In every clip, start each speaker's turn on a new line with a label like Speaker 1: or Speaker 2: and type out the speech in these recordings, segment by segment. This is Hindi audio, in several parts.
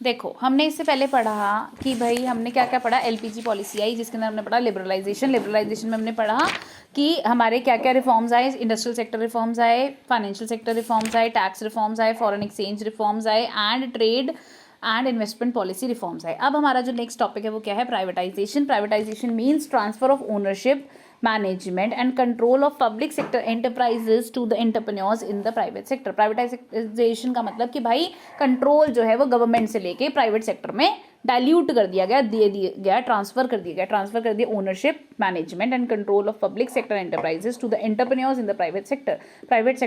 Speaker 1: देखो हमने इससे पहले पढ़ा कि भाई हमने क्या क्या पढ़ा, एलपीजी पॉलिसी आई जिसके अंदर हमने पढ़ा लिबरलाइजेशन में हमने पढ़ा कि हमारे क्या क्या रिफॉर्म्स आए, इंडस्ट्रियल सेक्टर रिफॉर्म्स आए, फाइनेंशियल सेक्टर रिफॉर्म्स आए, टैक्स रिफॉर्म्स आए, फॉरेन एक्सचेंज रिफॉर्म्स आए and trade and investment policy reforms आए। अब हमारा जो नेक्स्ट टॉपिक है वो क्या है, privatisation means transfer of ownership, management and control of public sector enterprises to the entrepreneurs in the private sector. Privatisation का मतलब कि भाई कंट्रोल जो है वो गवर्नमेंट से लेके प्राइवेट सेक्टर में डाइल्यूट कर दिया गया, ट्रांसफर कर दिया ownership, management and control of public sector enterprises to the entrepreneurs in the private sector. Private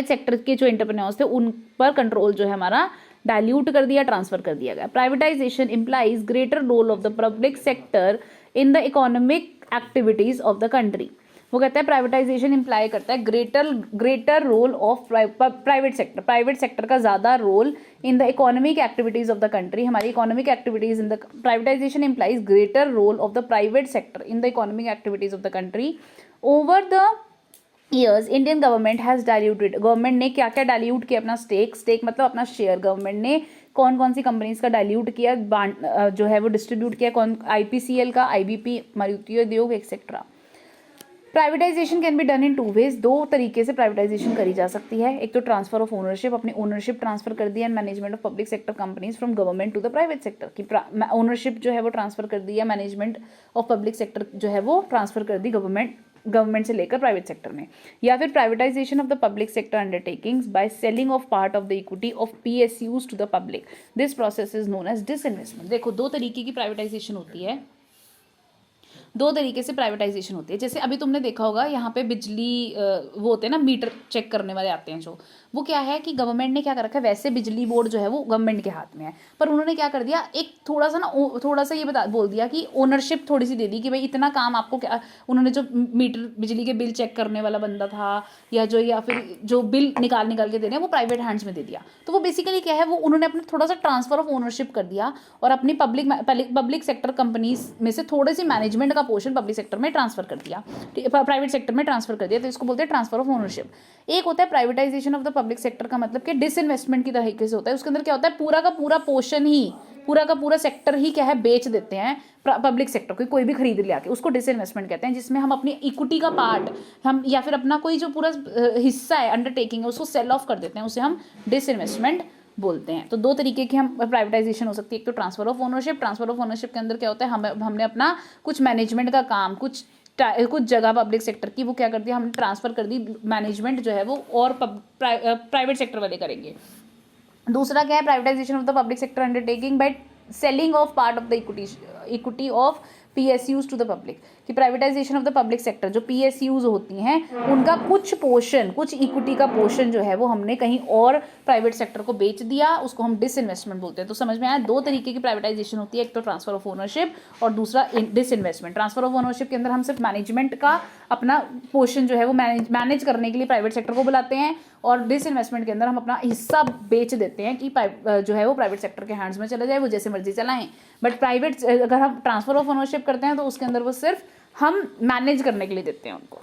Speaker 1: sector के जो एंटरप्रेन्योर्स थे उन पर कंट्रोल जो है हमारा डाइल्यूट कर दिया, ट्रांसफर कर दिया गया। Privatisation implies greater role of the public sector in the economic activities of the country. वो कहता है प्राइवेटाइजेशन इंप्लाई करता है greater role of private sector का ज्यादा role in the economic activities of the country. हमारी economic activities in the privatisation implies greater role of the private sector in the economic activities of the country. Over the years Indian government has diluted, government ने क्या क्या डाइल्यूट किया अपना स्टेक मतलब अपना शेयर, गवर्नमेंट ने कौन कौन सी कंपनीज का डाइल्यूट किया, जो है वो डिस्ट्रीब्यूट किया, कौन आईपीसीएल का, IBP, Maruti Udyog etcetera. Privatisation can be done in 2 ways, 2 तरीके से प्राइवेटाइजेशन करी जा सकती है। एक तो ट्रांसफर ऑफ ओनरशिप, अपनी ओनरशिप ट्रांसफर कर दिया, and management of public sector companies from government to the private sector, की ओनरशिप जो है वो ट्रांसफर कर दिया, मैनेजमेंट ऑफ पब्लिक सेक्टर जो है वो ट्रांसफर कर दी गवर्नमेंट से लेकर प्राइवेट सेक्टर में। या फिर privatisation of the public sector undertakings by selling off part of the equity of PSUs to the public, this process is known as disinvestment. देखो 2 तरीके की प्राइवेटाइजेशन होती है, 2 तरीके से प्राइवेटाइजेशन होती है। जैसे अभी तुमने देखा होगा यहाँ पे बिजली वो होते हैं ना, मीटर चेक करने वाले आते हैं, जो वो क्या है कि गवर्नमेंट ने क्या कर रखा है, वैसे बिजली बोर्ड जो है वो गवर्नमेंट के हाथ में है, पर उन्होंने क्या कर दिया, एक थोड़ा सा ये बोल दिया कि ओनरशिप थोड़ी सी दे दी कि भाई इतना काम आपको क्या, उन्होंने जो मीटर बिजली के बिल चेक करने वाला बंदा था या फिर जो बिल निकाल के दे रहे हैं वो प्राइवेट हैंड्स में दे दिया। तो वो बेसिकली क्या है, वो उन्होंने अपने थोड़ा सा ट्रांसफर ऑफ ओनरशिप कर दिया और अपनी पब्लिक सेक्टर कंपनीज में से थोड़े सी मैनेजमेंट का पोर्शन पब्लिक सेक्टर में ट्रांसफर कर दिया, प्राइवेट सेक्टर में ट्रांसफर कर दिया, तो इसको बोलते हैं ट्रांसफर ऑफ ओनरशिप। एक होता है privatisation of the public sector का मतलब कि डिसइन्वेस्टमेंट की तरीके से होता है। उसके अंदर क्या होता है, पूरा का पूरा पोर्शन ही, पूरा का पूरा सेक्टर ही क्या है, बेच देते हैं पब्लिक सेक्टर को, कोई भी खरीद ले आके, उसको डिसइन्वेस्टमेंट कहते हैं, जिसमें हम अपनी इक्विटी का पार्ट हम या फिर अपना कोई जो पूरा हिस्सा है, अंडरटेकिंग है, उसको सेल ऑफ कर देते हैं, उसे हम डिसइन्वेस्टमेंट बोलते हैं। तो 2 तरीके की हम प्राइवेटाइजेशन हो सकती है, एक तो ट्रांसफर ऑफ ओनरशिप के अंदर क्या होता है, हमने अपना कुछ मैनेजमेंट का काम, कुछ जगह पब्लिक सेक्टर की वो क्या कर दिया, हमने ट्रांसफर कर दी, मैनेजमेंट जो है वो और प्राइवेट सेक्टर वाले करेंगे। दूसरा क्या है, privatisation of the public sector undertaking bye selling off part of the equity of PSUs to the public, कि privatisation of the public sector जो पीएसयूज होती हैं उनका कुछ पोर्शन, कुछ इक्विटी का पोर्शन जो है वो हमने कहीं और प्राइवेट सेक्टर को बेच दिया, उसको हम डिसइन्वेस्टमेंट बोलते हैं। तो समझ में आया, 2 तरीके की प्राइवेटाइजेशन होती है, एक तो ट्रांसफर ऑफ ओनरशिप और दूसरा डिसइन्वेस्टमेंट। ट्रांसफर ऑफ ओनरशिप के अंदर हम सिर्फ मैनेजमेंट का अपना पोर्शन जो है वो मैनेज करने के लिए प्राइवेट सेक्टर को बुलाते हैं, और डिसइन्वेस्टमेंट के अंदर हम अपना हिस्सा बेच देते हैं कि जो है वो प्राइवेट सेक्टर के हैंड्स में चला जाए, वो जैसे मर्जी चलाएं। बट प्राइवेट अगर हम ट्रांसफर ऑफ ओनरशिप करते हैं तो उसके अंदर वो सिर्फ हम मैनेज करने के लिए देते हैं उनको।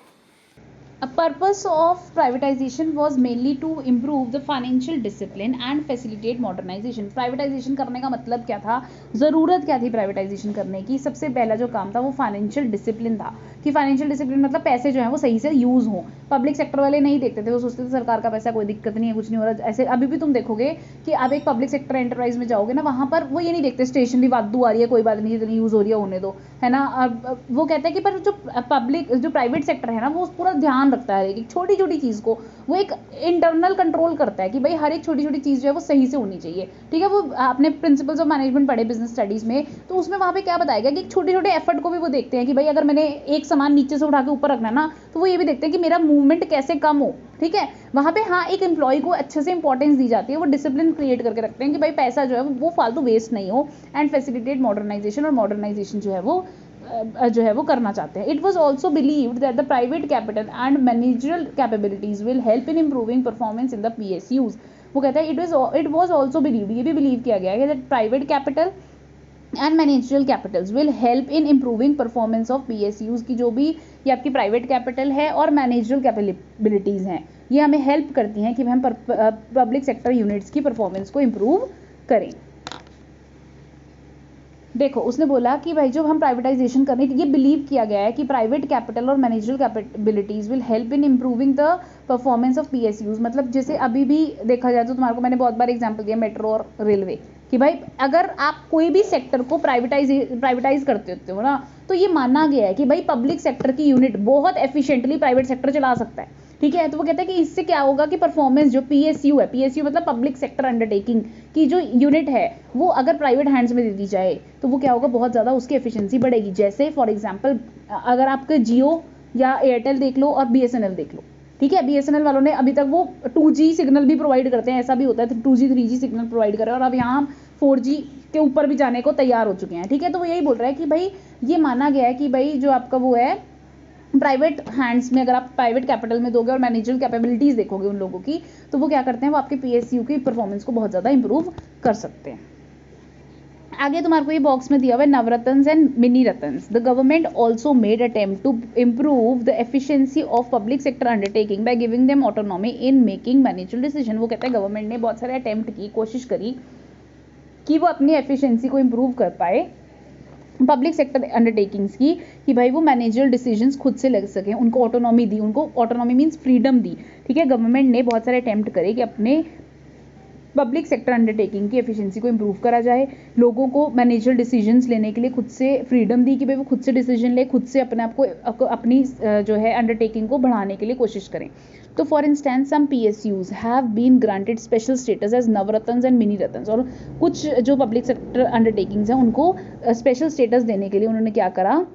Speaker 1: A purpose of privatization was mainly to improve the financial discipline and facilitate modernization. Privatisation करने का मतलब क्या था, ज़रूरत क्या थी प्राइवेटाइजेशन करने की, सबसे पहला जो काम था वो फाइनेंशियल डिसिप्लिन था, कि फाइनेंशियल डिसिप्लिन मतलब पैसे जो हैं वो सही से यूज़ हों। पब्लिक सेक्टर वाले नहीं देखते थे, वो सोचते थे सरकार का पैसा, कोई दिक्कत नहीं है, कुछ नहीं हो रहा। ऐसे अभी भी तुम देखोगे कि आप एक पब्लिक सेक्टर एंटरप्राइज में जाओगे ना, वहाँ पर वो ये नहीं देखते स्टेशनरी वादू आ रही है, कोई बात नहीं, जितनी यूज़ हो रही है होने दो, है ना। वो कहते हैं कि पर जो प्राइवेट सेक्टर है ना वो पूरा ध्यान रखता है, एक छोटी छोटी चीज़ को वो एक इंटरनल कंट्रोल करता है कि भाई हर एक छोटी छोटी चीज़ जो है वो सही से होनी चाहिए, ठीक है। वो आपने प्रिंसिपल्स ऑफ मैनेजमेंट पढ़े बिजनेस स्टडीज़ में, तो उसमें वहाँ पे क्या बताया गया कि छोटे छोटे एफर्ट को भी वो देखते हैं कि भाई अगर मैंने एक सामान नीचे से उठा के ऊपर रखना है ना, तो वो ये भी देखते हैं कि मेरा मूवमेंट कैसे कम हो, ठीक है। वहाँ पे हाँ एक एम्प्लॉय को अच्छे से इंपॉर्टेंस दी जाती है, वो डिसिप्लिन क्रिएट करके रखते हैं कि भाई पैसा जो है वो फालतू वेस्ट नहीं हो, एंड फैसिलिटेट मॉडर्नाइजेशन, और मॉडर्नाइजेशन जो है वो करना चाहते हैं। It was also believed that the private capital and managerial capabilities will help in improving performance in the PSUs. वो कहता है इट वॉज ऑल्सो बिलीव्ड, ये भी बिलीव किया गया है that private capital and managerial Capitals will help in improving performance of PSUs, की जो भी ये आपकी प्राइवेट कैपिटल है और मैनेजरल कैपेबिलिटीज़ हैं, ये हमें हेल्प करती हैं कि हम पब्लिक सेक्टर यूनिट्स की परफॉर्मेंस को इम्प्रूव करें। देखो उसने बोला कि भाई जो हम प्राइवेटाइजेशन करने ये बिलीव किया गया है कि प्राइवेट कैपिटल और managerial capabilities will help in improving the performance of PSUs. मतलब जैसे अभी भी देखा जाए तो तुम्हारे को मैंने बहुत बार एग्जांपल दिया मेट्रो और रेलवे कि भाई अगर आप कोई भी सेक्टर को प्राइवेटाइज करते हो ना तो ये माना गया है कि भाई पब्लिक सेक्टर की यूनिट बहुत एफिशिएंटली प्राइवेट सेक्टर चला सकता है, ठीक है। तो वो कहता है कि इससे क्या होगा कि परफॉर्मेंस जो पीएसयू है, पीएसयू मतलब पब्लिक सेक्टर अंडरटेकिंग की जो यूनिट है वो अगर प्राइवेट हैंड्स में दे दी जाए तो वो क्या होगा, बहुत ज़्यादा उसकी एफिशिएंसी बढ़ेगी। जैसे फॉर एग्जांपल अगर आपके जियो या एयरटेल देख लो और बीएसएनएल देख लो, ठीक है। बीएसएनएल वालों ने अभी तक वो 2G सिग्नल भी प्रोवाइड करते हैं, ऐसा भी होता है 2G 3G सिग्नल प्रोवाइड कर रहे हैं और अब यहाँ हम 4G के ऊपर भी जाने को तैयार हो चुके हैं, ठीक है। तो वो यही बोल रहा है कि भाई ये माना गया है कि भाई जो आपका वो है प्राइवेट हैंड्स में, अगर आप प्राइवेट कैपिटल में दोगे और मैनेजरल कैपेबिलिटीज देखोगे उन लोगों की, तो वो क्या करते हैं, वो आपके पीएसयू की परफॉर्मेंस को बहुत ज़्यादा इंप्रूव कर सकते हैं। आगे तुम्हारे को ये बॉक्स में दिया हुआ है Navratna and mini Ratna. The government also made attempt to improve the efficiency of public sector undertaking by giving them autonomy in making managerial decision. वो कहता है गवर्नमेंट ने बहुत सारे अटेम्प्ट की, कोशिश करी कि वो अपनी एफिशिएंसी को इम्प्रूव कर पाए पब्लिक सेक्टर अंडरटेकिंग्स की, कि भाई वो मैनेजरल डिसीजंस खुद से लग सकें, उनको ऑटोनॉमी दी, उनको ऑटोनॉमी मींस फ्रीडम दी, ठीक है। गवर्नमेंट ने बहुत सारे अटेम्प्ट करे कि अपने पब्लिक सेक्टर अंडरटेकिंग की एफिशिएंसी को इंप्रूव करा जाए, लोगों को मैनेजरल डिसीजंस लेने के लिए खुद से फ्रीडम दी कि भाई वो खुद से डिसीजन ले, खुद से अपने आप को अपनी जो है अंडरटेकिंग को बढ़ाने के लिए कोशिश करें। तो for instance some PSUs have been granted special status as Navratna and mini Ratna. और कुछ जो पब्लिक सेक्टर अंडरटेकिंग्स हैं उनको स्पेशल स्टेटस देने के लिए उन्होंने क्या करा,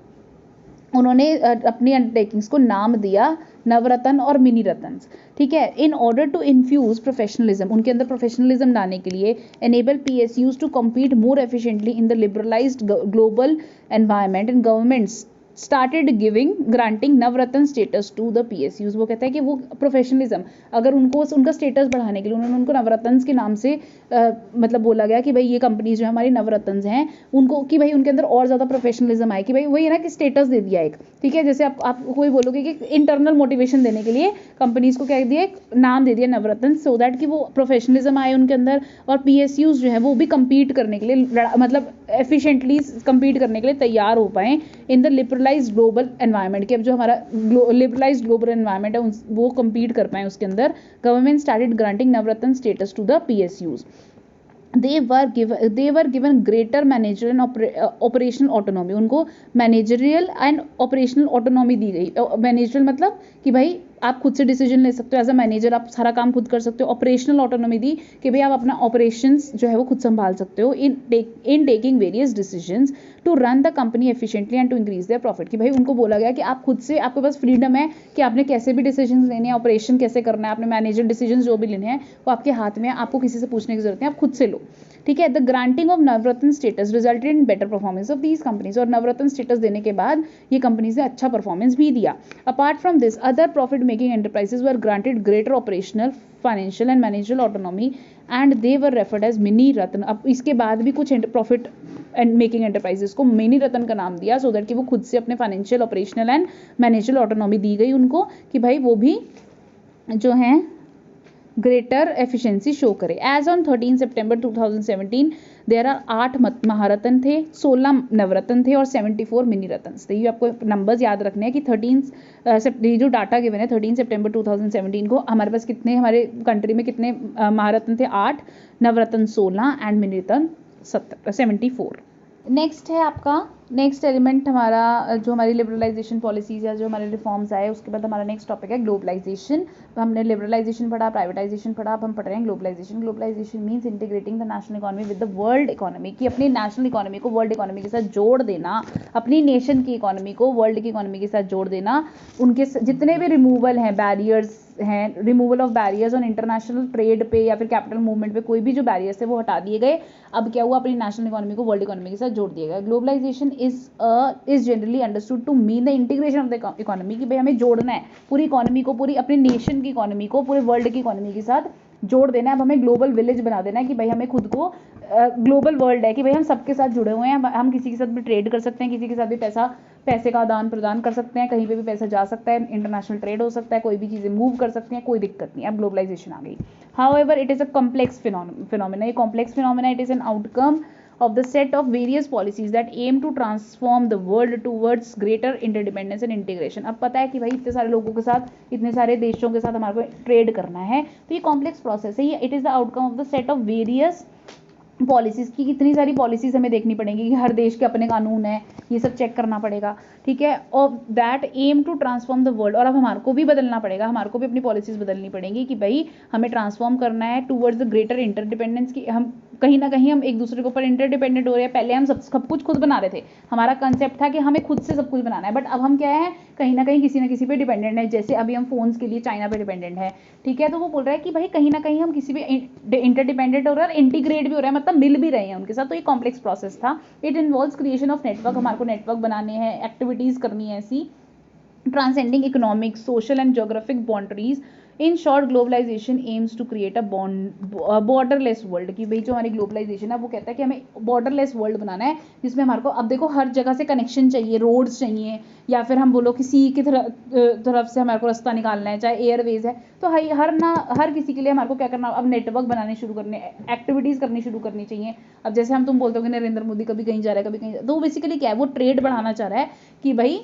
Speaker 1: उन्होंने अपनी अंडरटेकिंग्स को नाम दिया नवरत्न और मिनी रत्न, ठीक है। In order to infuse professionalism, उनके अंदर प्रोफेशनलिज्म लाने के लिए, enable PSUs to compete more efficiently in the liberalised global environment and governments started giving granting Navratna status to the PSUs. वो कहता है कि वो प्रोफेशनलिज्म, अगर उनको उनका स्टेटस बढ़ाने के लिए उन्होंने उनको नवरत्न के नाम से मतलब बोला गया कि भाई ये कंपनीज जो हमारी नवरत्न हैं उनको, कि भाई उनके अंदर और ज़्यादा प्रोफेशनलिज्म आए, कि भाई वही है ना कि स्टेटस दे दिया एक, ठीक है। जैसे आप कोई बोलोगे कि इंटरनल मोटिवेशन देने के लिए कंपनीज को क्या दिया, एक नाम दे दिया नवरत्न, सो दैट कि वो प्रोफेशनलिज्म आए उनके अंदर और पीएसयूज जो है वो भी कम्पीट करने के लिए, मतलब एफिशिएंटली कम्पीट करने के लिए तैयार हो पाए इन द लिबरलाइज्ड ग्लोबल एनवायरनमेंट, कि अब जो हमारा लिबरलाइज्ड ग्लोबल एनवायरनमेंट है वो कम्पीट कर पाए उसके अंदर। Government started granting Navratna status to the PSUs. they were given greater managerial and operational autonomy, उनको मैनेजरियल एंड ऑपरेशनल ऑटोनॉमी दी गई। मैनेजरियल मतलब कि भाई आप खुद से डिसीजन ले सकते हो, एज अ मैनेजर आप सारा काम खुद कर सकते हो। ऑपरेशनल ऑटोनॉमी दी कि भाई आप अपना ऑपरेशंस जो है वो खुद संभाल सकते हो in taking various decisions to run the company efficiently and to increase their profit, कि भाई उनको बोला गया कि आप खुद से, आपके पास फ्रीडम है कि आपने कैसे भी डिसीजन लेने हैं, ऑपरेशन कैसे करना है, आपने मैनेजर डिसीजन जो भी लेने हैं वो आपके हाथ में है, आपको किसी से पूछने की जरूरत नहीं, आप खुद से लो, ठीक है। The granting of Navratna status resulted in better performance of these companies, और नवरत्न स्टेटस देने के बाद ये कंपनीज ने अच्छा परफॉर्मेंस भी दिया। Apart from this other profit making enterprises were granted greater operational financial and managerial autonomy and they were referred as mini Ratna. अब इसके बाद भी कुछ प्रॉफिट एंड मेकिंग एंटरप्राइजेस को मिनी रत्न का नाम दिया, सो दैट कि वो खुद से अपने financial, operational and managerial autonomy दी गई उनको, कि भाई वो भी जो हैं ग्रेटर एफिशिएंसी शो करे। As on 13 September 2017 there are 8 Maharatna थे, 16 नवरत्न थे और 74 मिनी रत्न थे। ये आपको नंबर्स याद रखने हैं कि 13 जो डाटा गिवन है 13 सितंबर 2017 को हमारे पास कितने, हमारे कंट्री में कितने महारत्न थे, 8, नवरत्न 16 एंड मिनी रत्न 74। नेक्स्ट है आपका नेक्स्ट एलिमेंट हमारा जो हमारी लिबरलाइजेशन पॉलिसीज या जो हमारे रिफॉर्म्स आए, उसके बाद हमारा नेक्स्ट टॉपिक है ग्लोबलाइजेशन। तो हमने लिबरलाइजेशन पढ़ा, प्राइवेटाइजेशन पढ़ा, अब हम पढ़ रहे हैं globalisation. Globalisation means integrating the national economy with the world economy, कि अपनी नेशनल इकोनॉमी को वर्ल्ड इकोनॉमी के साथ जोड़ देना, अपनी नेशन की इकोनॉमी को वर्ल्ड की इकोनॉमी के साथ जोड़ देना। उनके जितने भी रिमूवल हैं, बैरियर्स हैं, removal of barriers on international trade पे या फिर कैपिटल मूवमेंट पे कोई भी जो बैरियर्स थे वो हटा दिए गए। अब क्या हुआ, अपनी नेशनल इकोनॉमी को वर्ल्ड इकोनॉमी के साथ जोड़ दिया गया। Globalisation is generally understood to mean the integration of the economy, कि भाई हमें जोड़ना है पूरी इकोनॉमी को, पूरी अपनी नेशन की इकोनॉमी को पूरे वर्ल्ड की इकोनॉमी के साथ जोड़ देना है। अब हमें ग्लोबल विलेज बना देना है कि भाई हमें खुद को ग्लोबल वर्ल्ड है कि भाई हम सबके साथ जुड़े हुए हैं, हम किसी के साथ भी ट्रेड कर सकते हैं, किसी के साथ भी पैसे का आदान प्रदान कर सकते हैं, कहीं पे भी पैसा जा सकता है, इंटरनेशनल ट्रेड हो सकता है, कोई भी चीज़ें मूव कर सकती हैं, कोई दिक्कत नहीं। अब ग्लोबलाइजेशन आ गई। However it is a complex phenomena, ये complex phenomena, it is an outcome of the set of various policies that aim to transform the world towards greater interdependence and integration। अब पता है कि भाई इतने सारे लोगों के साथ, इतने सारे देशों के साथ हमारे को ट्रेड करना है, तो ये कॉम्प्लेक्स प्रोसेस है। ये it is the outcome of the set of various policies की, कितनी सारी पॉलिसीज़ हमें देखनी पड़ेंगी कि हर देश के अपने कानून है, ये सब चेक करना पड़ेगा, ठीक है। और that aim to transform the world, और अब हमारे को भी बदलना पड़ेगा, हमारे को भी अपनी पॉलिसीज़ बदलनी पड़ेंगी कि भाई हमें ट्रांसफॉर्म करना है टूवर्ड्स द ग्रेटर इंटरडिपेंडेंस, की हम कहीं ना कहीं हम एक दूसरे के ऊपर इंटरडिपेंडेंट हो रहे हैं। पहले हम सब कुछ खुद बना रहे थे, हमारा कंसेप्ट था कि हमें खुद से सब कुछ बनाना है, बट अब हम क्या है, कहीं ना कहीं किसी ना किसी पे डिपेंडेंट है। जैसे अभी हम फोन्स के लिए चाइना पे डिपेंडेंट है, ठीक है, तो वो बोल रहा है कि भाई कहीं ना कहीं हम किसी पे इंटरडिपेंडेंट हो रहे हैं और इंटीग्रेट भी हो रहा है, मतलब मिल भी रहे हैं उनके साथ। तो ये कॉम्प्लेक्स प्रोसेस था। It involves creation of network, हमारे को नेटवर्क बनाने हैं, एक्टिविटीज़ करनी है ऐसी, transcending economic, social and geographic boundaries। In short globalisation aims to create a borderless world, कि भाई जो हमारी ग्लोबलाइजेशन है वो कहता है कि हमें बॉर्डरलेस वर्ल्ड बनाना है, जिसमें हमारे को, अब देखो, हर जगह से कनेक्शन चाहिए, रोड्स चाहिए, या फिर हम बोलो कि सी की तरफ से हमारे को रास्ता निकालना है, चाहे एयरवेज है, तो हर किसी के लिए हमारे को क्या करना, अब नेटवर्क बनाने शुरू करने, एक्टिविटीज़ करनी शुरू करनी चाहिए। अब जैसे तुम बोलते हो कि नरेंद्र मोदी कभी कहीं जा रहा है, कभी कहीं, तो बेसिकली क्या है, वो ट्रेड बढ़ाना चाह रहा है कि भाई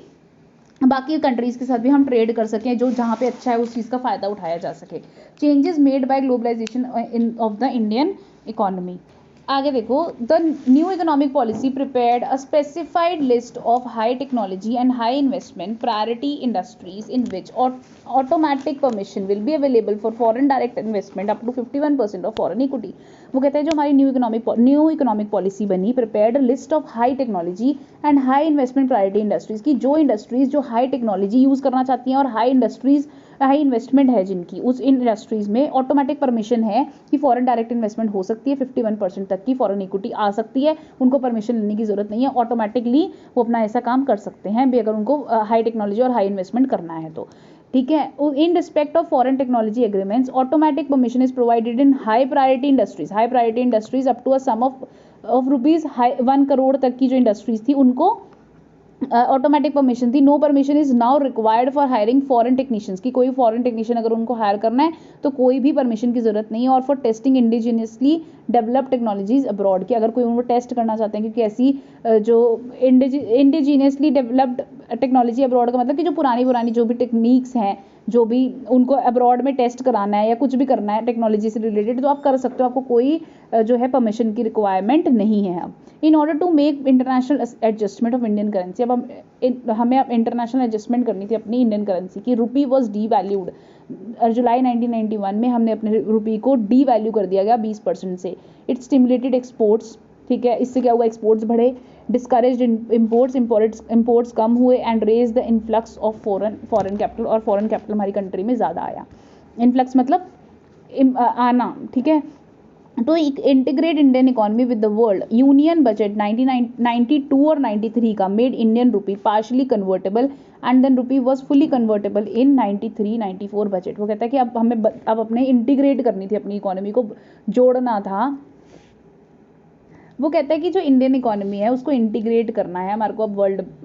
Speaker 1: बाकी कंट्रीज़ के साथ भी हम ट्रेड कर सकें, जो जहाँ पे अच्छा है उस चीज़ का फ़ायदा उठाया जा सके। Changes made by globalisation in of the Indian economy. आगे देखो, the new economic policy prepared a specified list of high technology and high investment priority industries in which automatic permission will be available for foreign direct investment up to 51% of foreign equity. वो कहते हैं जो हमारी न्यू इकोनॉमिक पॉलिसी बनी, prepared list of high technology and high investment priority industries की, जो इंडस्ट्रीज जो हाई टेक्नोलॉजी यूज़ करना चाहती हैं और हाई इन्वेस्टमेंट है जिनकी, उस इंडस्ट्रीज़ में ऑटोमेटिक परमिशन है कि फॉरेन डायरेक्ट इन्वेस्टमेंट हो सकती है, 51% तक की फॉरेन इक्विटी आ सकती है, उनको परमिशन लेने की जरूरत नहीं है, ऑटोमेटिकली वो अपना ऐसा काम कर सकते हैं भी, अगर उनको हाई टेक्नोलॉजी और हाई इन्वेस्टमेंट करना है तो, ठीक है। In respect of foreign technology agreements, automatic permission is provided in high priority industries up to a sum of rupees 1 crore तक की जो इंडस्ट्रीज थी उनको ऑटोमेटिक परमिशन थी। No permission is now required for hiring foreign technicians, की कोई फॉरेन टेक्नीशियन अगर उनको हायर करना है तो कोई भी परमिशन की जरूरत नहीं है। और for testing indigenously developed technologies abroad, की अगर कोई उनको टेस्ट करना चाहते हैं, क्योंकि ऐसी जो इंडिजीनियसली डेवलप्ड टेक्नोलॉजी अब्रॉड का मतलब कि जो पुरानी जो भी टेक्निक्स हैं, जो भी उनको अब्रॉड में टेस्ट कराना है या कुछ भी करना है टेक्नोलॉजी से रिलेटेड, तो आप कर सकते हो, आपको कोई जो है परमिशन की रिक्वायरमेंट नहीं है। अब in order to make international adjustment of Indian currency, अब हमें इंटरनेशनल एडजस्टमेंट करनी थी अपनी इंडियन करेंसी की। रुपी वॉज डी वैल्यूड, जुलाई 1991 में हमने अपने रुपी को डी वैल्यू कर दिया गया 20% से। इट स्टिमुलेटेड एक्सपोर्ट्स, ठीक है, इससे क्या हुआ, एक्सपोर्ट्स बढ़े, डिस्करेज इम्पोर्ट्स कम हुए, and raise the influx of foreign capital, और फॉरेन कैपिटल हमारी कंट्री में ज़्यादा आया। इन्फ्लक्स मतलब आना, ठीक है। तो integrate Indian economy with the world, union budget 1992 और 93 का made Indian rupee partially convertible and then rupee was fully convertible in 93-94 budget. वो कहता है कि अब अपने इंटीग्रेट करनी थी, अपनी इकोनॉमी को जोड़ना था। वो कहता है कि जो इंडियन इकोनॉमी है उसको इंटीग्रेट करना है हमारे को अब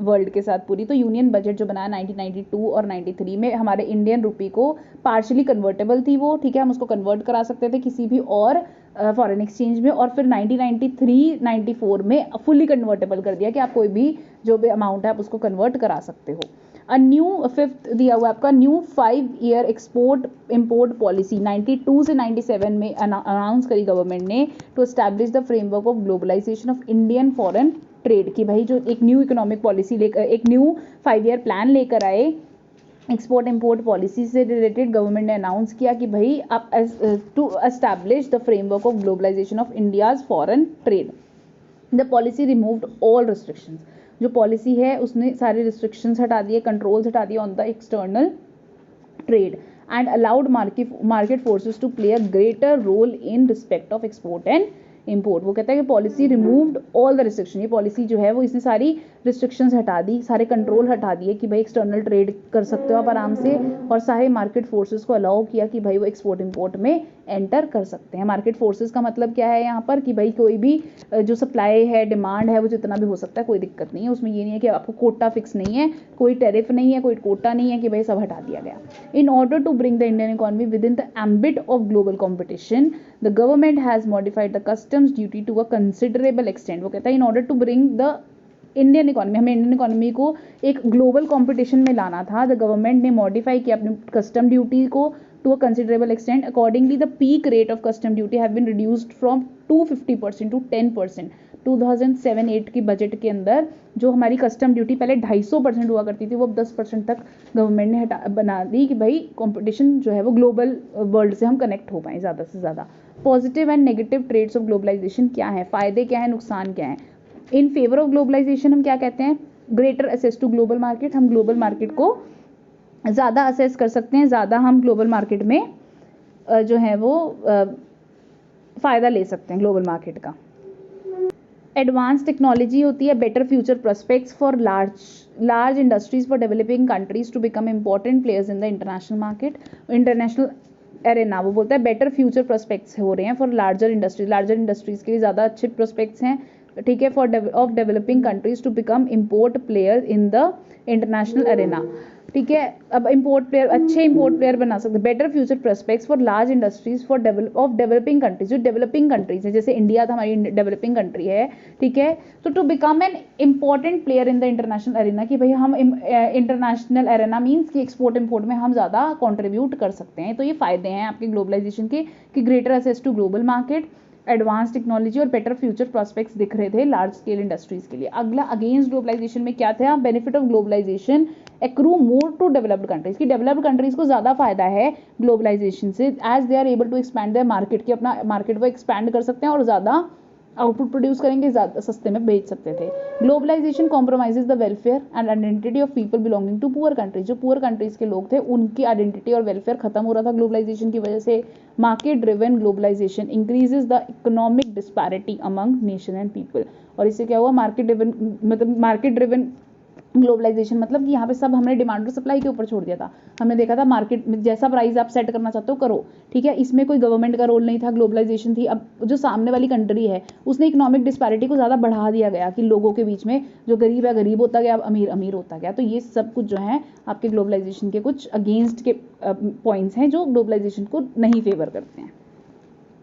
Speaker 1: वर्ल्ड के साथ पूरी। तो यूनियन बजट जो बनाया 1992 और 93 में, हमारे इंडियन रुपी को पार्शली कन्वर्टेबल थी वो, ठीक है, हम उसको कन्वर्ट करा सकते थे किसी भी और फॉरेन एक्सचेंज में, और फिर 1993-94 में फुली कन्वर्टेबल कर दिया कि आप कोई भी जो भी अमाउंट है आप उसको कन्वर्ट करा सकते हो। अ न्यू 5th दिया हुआ आपका new 5-year export import policy 92 से 97 में अनाउंस करी गवर्नमेंट ने, to establish the framework of globalisation of Indian foreign trade, की भाई जो एक न्यू इकोनॉमिक पॉलिसी लेकर, एक न्यू 5-year प्लान लेकर आए एक्सपोर्ट इम्पोर्ट पॉलिसी से रिलेटेड। गवर्नमेंट ने अनाउंस किया कि भाई आप to establish the framework of globalisation of India's foreign trade. The policy removed all restrictions, जो पॉलिसी है उसने सारे रिस्ट्रिक्शंस हटा दिए, कंट्रोल्स हटा दिए on the external trade, and allowed market forces to play a greater role in respect of export and import. वो कहता है कि policy removed all the restriction, ये पॉलिसी जो है वो इसने सारी रिस्ट्रिक्शंस हटा दी, सारे कंट्रोल हटा दिए कि भाई एक्सटर्नल ट्रेड कर सकते हो आप आराम से, और सारे मार्केट फोर्सेस को अलाउ किया कि भाई वो एक्सपोर्ट इम्पोर्ट में एंटर कर सकते हैं। मार्केट फोर्सेस का मतलब क्या है यहाँ पर कि भाई कोई भी जो सप्लाई है, डिमांड है, वो जितना भी हो सकता है, कोई दिक्कत नहीं है उसमें। ये नहीं है कि आपको कोटा फिक्स नहीं है, कोई टैरिफ नहीं है, कोई कोटा नहीं है कि भाई सब हटा दिया गया। In order to bring the Indian economy within the ambit of global competition the government has modified the customs duty to a considerable extent. वो कहता है in order to bring the Indian economy, हमें इंडियन इकोनॉमी को एक ग्लोबल कंपटीशन में लाना था, द गवर्नमेंट ने मॉडिफाई किया अपने कस्टम ड्यूटी को to a considerable extent. Accordingly, the peak rate of custom duty have been reduced from 250% to 10%. 2007-8 की बजट के अंदर जो हमारी कस्टम ड्यूटी पहले 250% हुआ करती थी, वो अब 10% तक गवर्नमेंट ने बना दी कि भाई कंपटीशन जो है वो ग्लोबल वर्ल्ड से हम कनेक्ट हो पाएँ ज़्यादा से ज़्यादा। Positive and negative trades of globalisation क्या है, फ़ायदे क्या है, नुकसान क्या है। इन फेवर ऑफ ग्लोबलाइजेशन हम क्या कहते हैं, greater access to global market, हम ग्लोबल मार्केट को ज़्यादा असेस कर सकते हैं, ज़्यादा हम ग्लोबल मार्केट में जो है वो फ़ायदा ले सकते हैं ग्लोबल मार्केट का। एडवांस टेक्नोलॉजी होती है, better future prospects for large industries for developing countries to become important players in the international market, international arena. वो बोलता है बेटर फ्यूचर प्रोस्पेक्ट्स हो रहे हैं फॉर लार्जर इंडस्ट्रीज के लिए ज़्यादा अच्छे प्रोस्पेक्ट्स हैं, ठीक है, for of developing countries to become import player in the international arena, ठीक है। अब अच्छे इंपोर्ट प्लेयर बना सकते हैं। Better future prospects for large industries for of developing countries, जो डेवलपिंग कंट्रीज है, जैसे इंडिया था हमारी डेवलपिंग कंट्री है, ठीक है, तो to become an important player in the international arena, कि भाई हम इंटरनेशनल एरेना मीन्स कि एक्सपोर्ट इम्पोर्ट में हम ज़्यादा कॉन्ट्रीब्यूट कर सकते हैं। तो ये फायदे हैं आपके ग्लोबलाइजेशन के कि greater access to global market, advance technology और बेटर फ्यूचर प्रोस्पेक्ट्स दिख रहे थे लार्ज स्केल इंडस्ट्रीज के लिए। अगला अगेंस्ट ग्लोबलाइजेशन में क्या था, benefit of globalization accrue more to developed countries, की डेवलप्ड कंट्रीज को ज़्यादा फायदा है ग्लोबलाइजेशन से, as they are able to expand their market, की अपना मार्केट वो एक्सपैंड कर सकते हैं और ज़्यादा आउटपुट प्रोड्यूस करेंगे, ज़्यादा सस्ते में बेच सकते थे। Globalization compromises the welfare and identity of people belonging to poor countries, जो पुअर कंट्रीज के लोग थे उनकी आइडेंटिटी और वेलफेयर खत्म हो रहा था ग्लोबलाइजेशन की वजह से। Market driven globalization increases the economic disparity among nation and people, और इससे क्या हुआ, मार्केट ड्रिवन ग्लोबलाइजेशन मतलब कि यहाँ पे सब हमने डिमांड और सप्लाई के ऊपर छोड़ दिया था। हमने देखा था मार्केट में जैसा प्राइस आप सेट करना चाहते हो करो, ठीक है, इसमें कोई गवर्नमेंट का रोल नहीं था, ग्लोबलाइजेशन थी। अब जो सामने वाली कंट्री है उसने इकोनॉमिक डिस्पैरिटी को ज़्यादा बढ़ा दिया गया कि लोगों के बीच में जो गरीब है गरीब होता गया, अमीर अमीर होता गया। तो ये सब कुछ जो है आपके ग्लोबलाइजेशन के कुछ अगेंस्ट के पॉइंट्स हैं जो ग्लोबलाइजेशन को नहीं फेवर करते हैं।